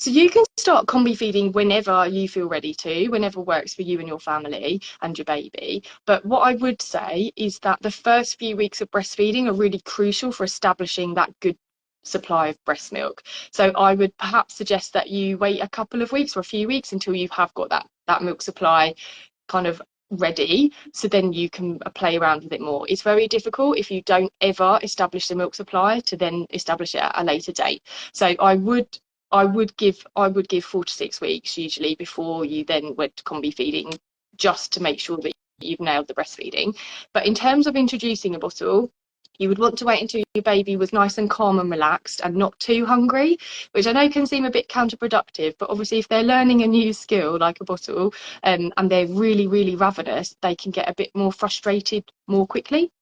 So you can start combi feeding whenever you feel ready to, whenever works for you and your family and your baby. But what I would say is that the first few weeks of breastfeeding are really crucial for establishing that good supply of breast milk. So I would perhaps suggest that you wait a couple of weeks or a few weeks until you have got that milk supply kind of ready, so then you can play around with it more. It's very difficult if you don't ever establish the milk supply to then establish it at a later date. So I would give 4 to 6 weeks usually before you then went to combi feeding, just to make sure that you've nailed the breastfeeding. But in terms of introducing a bottle, you would want to wait until your baby was nice and calm and relaxed and not too hungry, which I know can seem a bit counterproductive, but obviously if they're learning a new skill like a bottle, and they're really, really ravenous, they can get a bit more frustrated more quickly.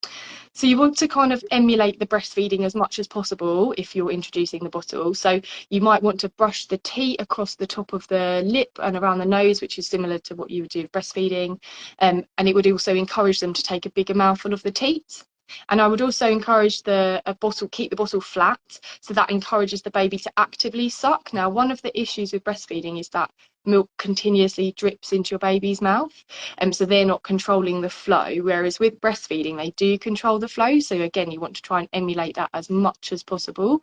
So you want to kind of emulate the breastfeeding as much as possible if you're introducing the bottle. So you might want to brush the teat across the top of the lip and around the nose, which is similar to what you would do with breastfeeding. And it would also encourage them to take a bigger mouthful of the teat. And I would also encourage keep the bottle flat, so that encourages the baby to actively suck. Now, one of the issues with breastfeeding is that milk continuously drips into your baby's mouth, and so they're not controlling the flow, whereas with breastfeeding they do control the flow. So again, you want to try and emulate that as much as possible,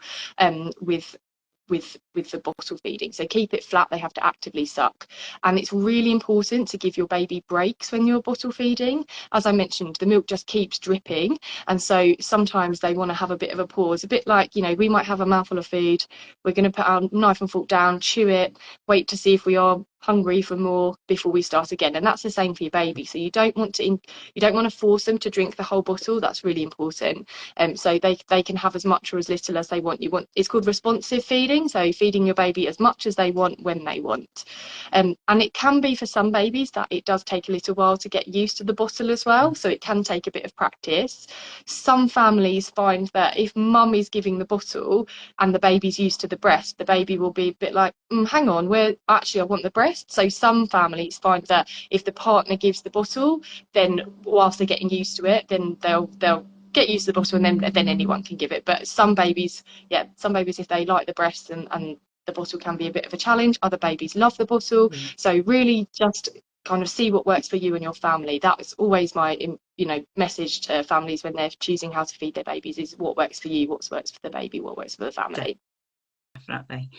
with the bottle feeding. So keep it flat, they have to actively suck. And it's really important to give your baby breaks when you're bottle feeding. As I mentioned, the milk just keeps dripping, and so sometimes they want to have a bit of a pause, a bit like, we might have a mouthful of food, we're going to put our knife and fork down, chew it, wait to see if we are hungry for more before we start again. And that's the same for your baby. So you don't want to force them to drink the whole bottle. That's really important. So they can have as much or as little as they want. It's called responsive feeding, so feeding your baby as much as they want when they want. And it can be, for some babies, that it does take a little while to get used to the bottle as well, so it can take a bit of practice. Some families find that if mum is giving the bottle and the baby's used to the breast, the baby will be a bit like, hang on, I want the breast. So some families find that if the partner gives the bottle, then whilst they're getting used to it, then they'll get used to the bottle, and then anyone can give it. But some babies, if they like the breast, and the bottle can be a bit of a challenge. Other babies love the bottle. So really just kind of see what works for you and your family. That is always my message to families when they're choosing how to feed their babies, is what works for you, what works for the baby, what works for the family. Definitely.